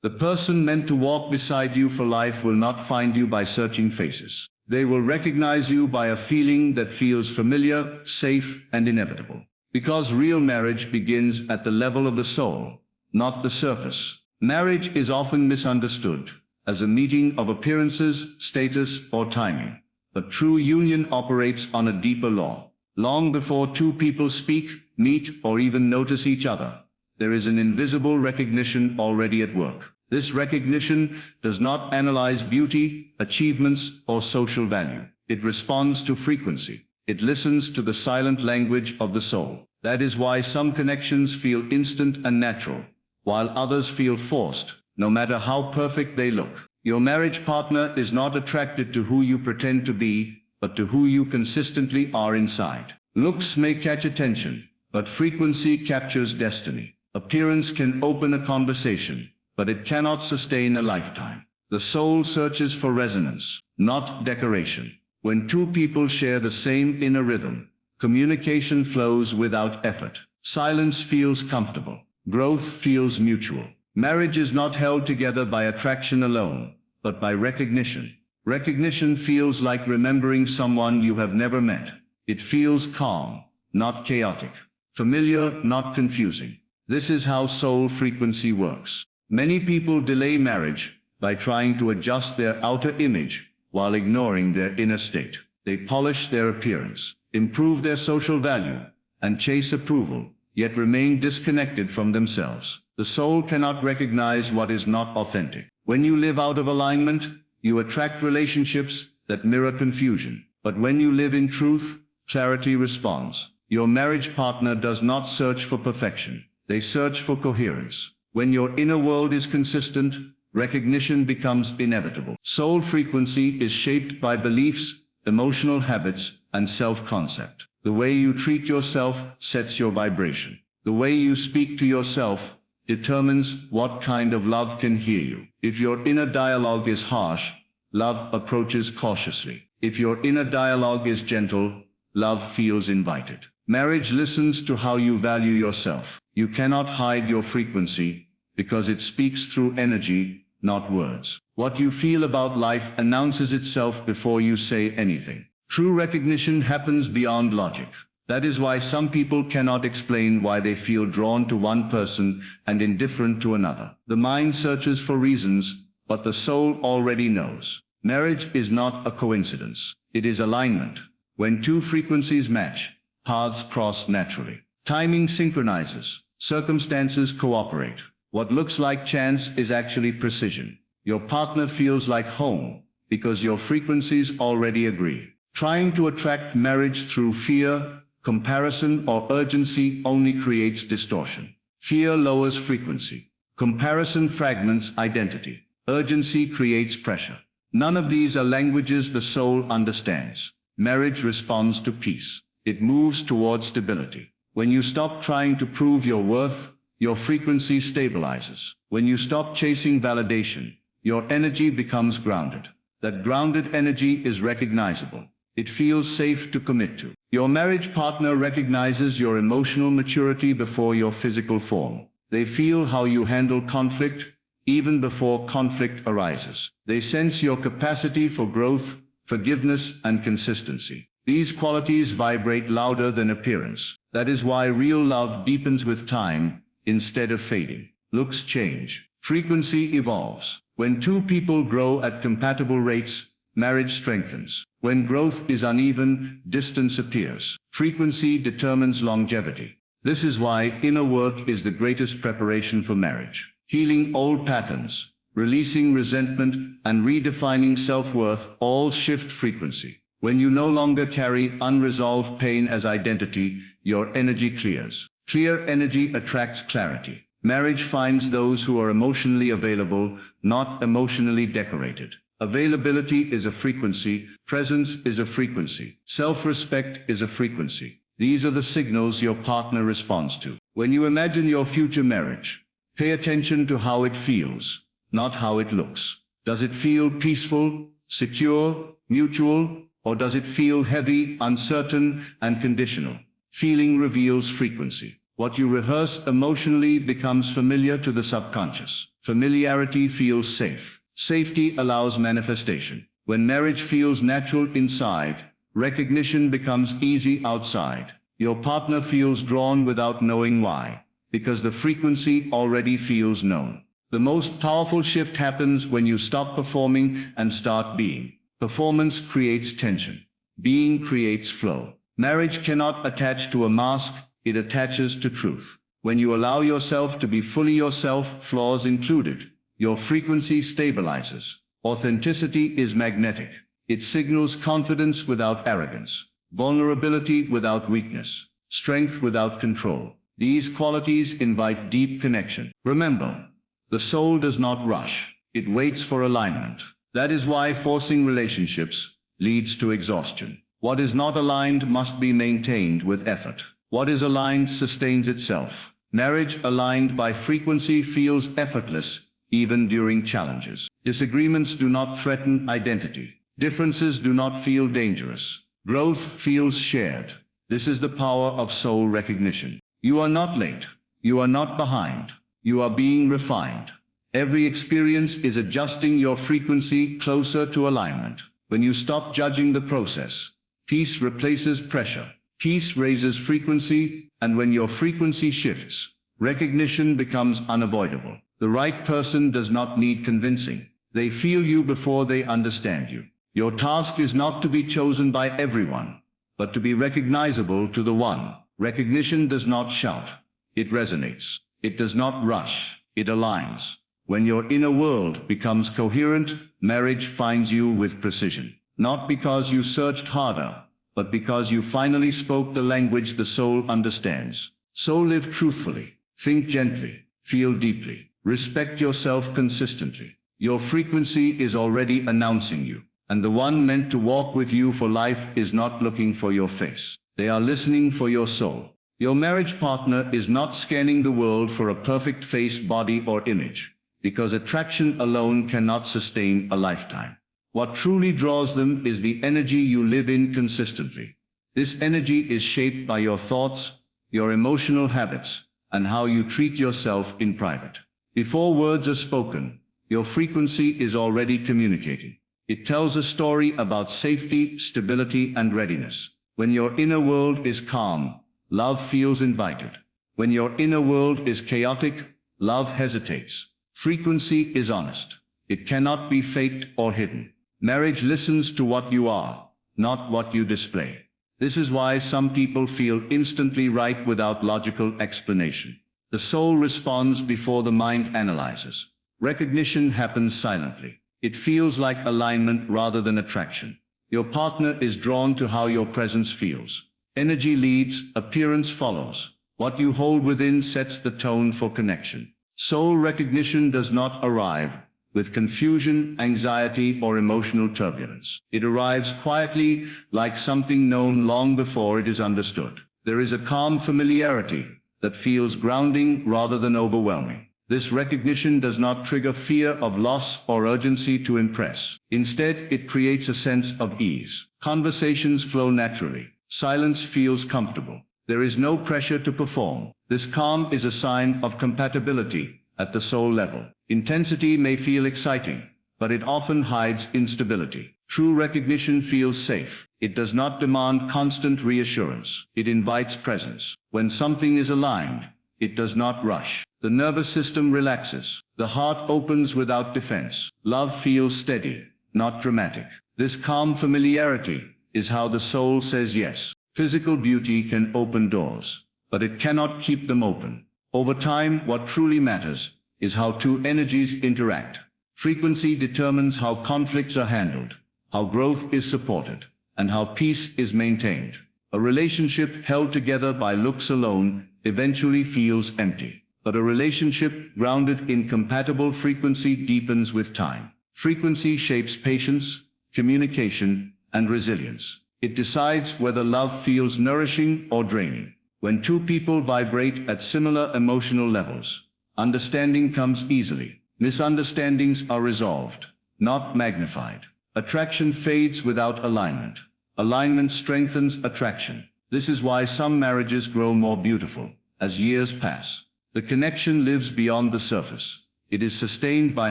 The person meant to walk beside you for life will not find you by searching faces. They will recognize you by a feeling that feels familiar, safe, and inevitable. Because real marriage begins at the level of the soul, not the surface. Marriage is often misunderstood as a meeting of appearances, status, or timing. But true union operates on a deeper law. Long before two people speak, meet, or even notice each other, there is an invisible recognition already at work. This recognition does not analyze beauty, achievements, or social value. It responds to frequency. It listens to the silent language of the soul. That is why some connections feel instant and natural, while others feel forced, no matter how perfect they look. Your marriage partner is not attracted to who you pretend to be, but to who you consistently are inside. Looks may catch attention, but frequency captures destiny. Appearance can open a conversation, but it cannot sustain a lifetime. The soul searches for resonance, not decoration. When two people share the same inner rhythm, communication flows without effort. Silence feels comfortable. Growth feels mutual. Marriage is not held together by attraction alone, but by recognition. Recognition feels like remembering someone you have never met. It feels calm, not chaotic. Familiar, not confusing. This is how soul frequency works. Many people delay marriage by trying to adjust their outer image while ignoring their inner state. They polish their appearance, improve their social value, and chase approval, yet remain disconnected from themselves. The soul cannot recognize what is not authentic. When you live out of alignment, you attract relationships that mirror confusion. But when you live in truth, clarity responds. Your marriage partner does not search for perfection. They search for coherence. When your inner world is consistent, recognition becomes inevitable. Soul frequency is shaped by beliefs, emotional habits, and self-concept. The way you treat yourself sets your vibration. The way you speak to yourself determines what kind of love can hear you. If your inner dialogue is harsh, love approaches cautiously. If your inner dialogue is gentle, love feels invited. Marriage listens to how you value yourself. You cannot hide your frequency because it speaks through energy, not words. What you feel about life announces itself before you say anything. True recognition happens beyond logic. That is why some people cannot explain why they feel drawn to one person and indifferent to another. The mind searches for reasons, but the soul already knows. Marriage is not a coincidence. It is alignment. When two frequencies match, paths cross naturally. Timing synchronizes. Circumstances cooperate. What looks like chance is actually precision. Your partner feels like home because your frequencies already agree. Trying to attract marriage through fear, comparison, or urgency only creates distortion. Fear lowers frequency. Comparison fragments identity. Urgency creates pressure. None of these are languages the soul understands. Marriage responds to peace. It moves towards stability. When you stop trying to prove your worth, your frequency stabilizes. When you stop chasing validation, your energy becomes grounded. That grounded energy is recognizable. It feels safe to commit to. Your marriage partner recognizes your emotional maturity before your physical form. They feel how you handle conflict, even before conflict arises. They sense your capacity for growth, forgiveness, and consistency. These qualities vibrate louder than appearance. That is why real love deepens with time, instead of fading. Looks change. Frequency evolves. When two people grow at compatible rates, marriage strengthens. When growth is uneven, distance appears. Frequency determines longevity. This is why inner work is the greatest preparation for marriage. Healing old patterns, releasing resentment, and redefining self-worth all shift frequency. When you no longer carry unresolved pain as identity, your energy clears. Clear energy attracts clarity. Marriage finds those who are emotionally available, not emotionally decorated. Availability is a frequency, presence is a frequency, self-respect is a frequency. These are the signals your partner responds to. When you imagine your future marriage, pay attention to how it feels, not how it looks. Does it feel peaceful, secure, mutual, or does it feel heavy, uncertain, and conditional? Feeling reveals frequency. What you rehearse emotionally becomes familiar to the subconscious. Familiarity feels safe. Safety allows manifestation. When marriage feels natural inside, recognition becomes easy outside. Your partner feels drawn without knowing why, because the frequency already feels known. The most powerful shift happens when you stop performing and start being. Performance creates tension. Being creates flow. Marriage cannot attach to a mask, it attaches to truth. When you allow yourself to be fully yourself, flaws included, your frequency stabilizes. Authenticity is magnetic. It signals confidence without arrogance, vulnerability without weakness, strength without control. These qualities invite deep connection. Remember, the soul does not rush. It waits for alignment. That is why forcing relationships leads to exhaustion. What is not aligned must be maintained with effort. What is aligned sustains itself. Marriage aligned by frequency feels effortless, even during challenges. Disagreements do not threaten identity. Differences do not feel dangerous. Growth feels shared. This is the power of soul recognition. You are not late. You are not behind. You are being refined. Every experience is adjusting your frequency closer to alignment. When you stop judging the process, peace replaces pressure. Peace raises frequency, and when your frequency shifts, recognition becomes unavoidable. The right person does not need convincing. They feel you before they understand you. Your task is not to be chosen by everyone, but to be recognizable to the one. Recognition does not shout. It resonates. It does not rush. It aligns. When your inner world becomes coherent, marriage finds you with precision. Not because you searched harder, but because you finally spoke the language the soul understands. So live truthfully. Think gently. Feel deeply. Respect yourself consistently. Your frequency is already announcing you. And the one meant to walk with you for life is not looking for your face. They are listening for your soul. Your marriage partner is not scanning the world for a perfect face, body, or image, because attraction alone cannot sustain a lifetime. What truly draws them is the energy you live in consistently. This energy is shaped by your thoughts, your emotional habits, and how you treat yourself in private. Before words are spoken, your frequency is already communicating. It tells a story about safety, stability, and readiness. When your inner world is calm, love feels invited. When your inner world is chaotic, love hesitates. Frequency is honest. It cannot be faked or hidden. Marriage listens to what you are, not what you display. This is why some people feel instantly right without logical explanation. The soul responds before the mind analyzes. Recognition happens silently. It feels like alignment rather than attraction. Your partner is drawn to how your presence feels. Energy leads, appearance follows. What you hold within sets the tone for connection. Soul recognition does not arrive with confusion, anxiety, or emotional turbulence. It arrives quietly, like something known long before it is understood. There is a calm familiarity that feels grounding rather than overwhelming. This recognition does not trigger fear of loss or urgency to impress. Instead, it creates a sense of ease. Conversations flow naturally. Silence feels comfortable. There is no pressure to perform. This calm is a sign of compatibility at the soul level. Intensity may feel exciting, but it often hides instability. True recognition feels safe. It does not demand constant reassurance. It invites presence. When something is aligned, it does not rush. The nervous system relaxes. The heart opens without defense. Love feels steady, not dramatic. This calm familiarity is how the soul says yes. Physical beauty can open doors, but it cannot keep them open. Over time, what truly matters is how two energies interact. Frequency determines how conflicts are handled, how growth is supported, and how peace is maintained. A relationship held together by looks alone eventually feels empty. But a relationship grounded in compatible frequency deepens with time. Frequency shapes patience, communication, and resilience. It decides whether love feels nourishing or draining. When two people vibrate at similar emotional levels, understanding comes easily. Misunderstandings are resolved, not magnified. Attraction fades without alignment. Alignment strengthens attraction. This is why some marriages grow more beautiful as years pass. The connection lives beyond the surface. It is sustained by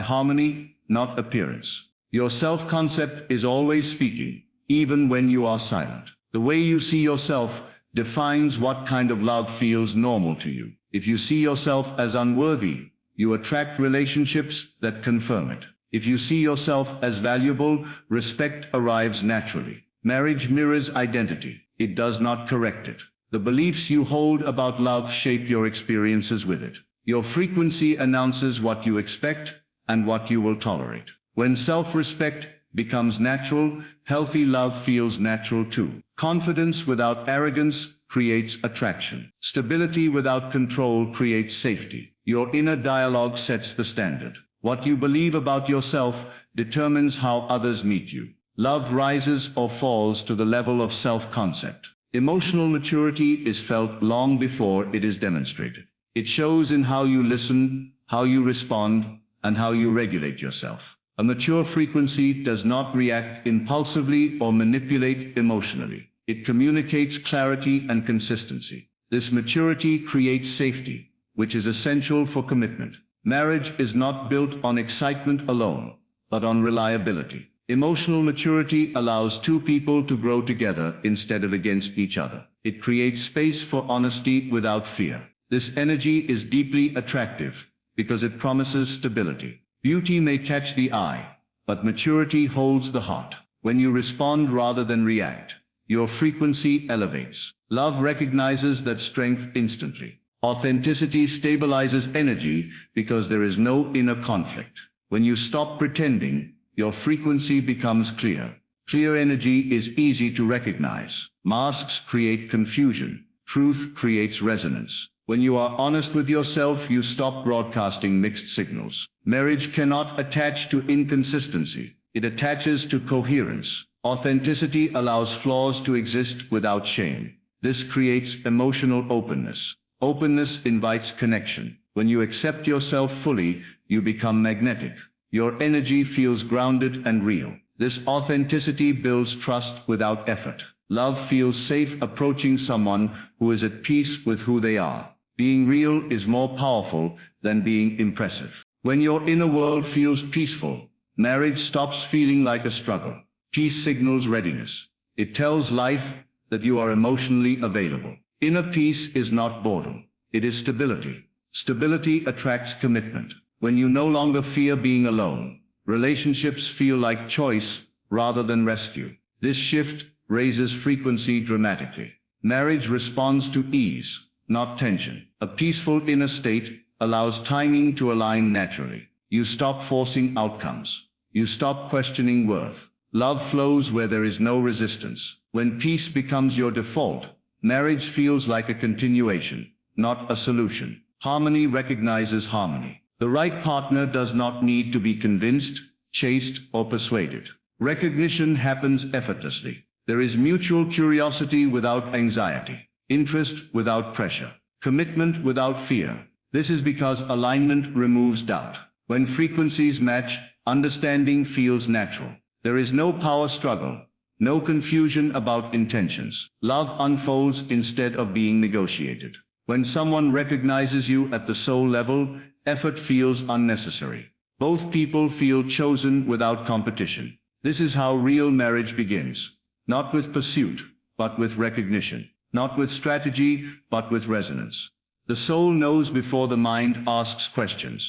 harmony, not appearance. Your self-concept is always speaking, even when you are silent. The way you see yourself defines what kind of love feels normal to you. If you see yourself as unworthy, you attract relationships that confirm it. If you see yourself as valuable, respect arrives naturally. Marriage mirrors identity. It does not correct it. The beliefs you hold about love shape your experiences with it. Your frequency announces what you expect and what you will tolerate. When self-respect becomes natural, healthy love feels natural too. Confidence without arrogance creates attraction. Stability without control creates safety. Your inner dialogue sets the standard. What you believe about yourself determines how others meet you. Love rises or falls to the level of self-concept. Emotional maturity is felt long before it is demonstrated. It shows in how you listen, how you respond, and how you regulate yourself. A mature frequency does not react impulsively or manipulate emotionally. It communicates clarity and consistency. This maturity creates safety, which is essential for commitment. Marriage is not built on excitement alone, but on reliability. Emotional maturity allows two people to grow together instead of against each other. It creates space for honesty without fear. This energy is deeply attractive because it promises stability. Beauty may catch the eye, but maturity holds the heart. When you respond rather than react, your frequency elevates. Love recognizes that strength instantly. Authenticity stabilizes energy because there is no inner conflict. When you stop pretending, your frequency becomes clear. Clear energy is easy to recognize. Masks create confusion. Truth creates resonance. When you are honest with yourself, you stop broadcasting mixed signals. Marriage cannot attach to inconsistency. It attaches to coherence. Authenticity allows flaws to exist without shame. This creates emotional openness. Openness invites connection. When you accept yourself fully, you become magnetic. Your energy feels grounded and real. This authenticity builds trust without effort. Love feels safe approaching someone who is at peace with who they are. Being real is more powerful than being impressive. When your inner world feels peaceful, marriage stops feeling like a struggle. Peace signals readiness. It tells life that you are emotionally available. Inner peace is not boredom. It is stability. Stability attracts commitment. When you no longer fear being alone, relationships feel like choice rather than rescue. This shift raises frequency dramatically. Marriage responds to ease, not tension. A peaceful inner state allows timing to align naturally. You stop forcing outcomes. You stop questioning worth. Love flows where there is no resistance. When peace becomes your default, marriage feels like a continuation, not a solution. Harmony recognizes harmony. The right partner does not need to be convinced, chased, or persuaded. Recognition happens effortlessly. There is mutual curiosity without anxiety, interest without pressure, commitment without fear. This is because alignment removes doubt. When frequencies match, understanding feels natural. There is no power struggle, no confusion about intentions. Love unfolds instead of being negotiated. When someone recognizes you at the soul level, effort feels unnecessary. Both people feel chosen without competition. This is how real marriage begins. Not with pursuit, but with recognition. Not with strategy, but with resonance. The soul knows before the mind asks questions.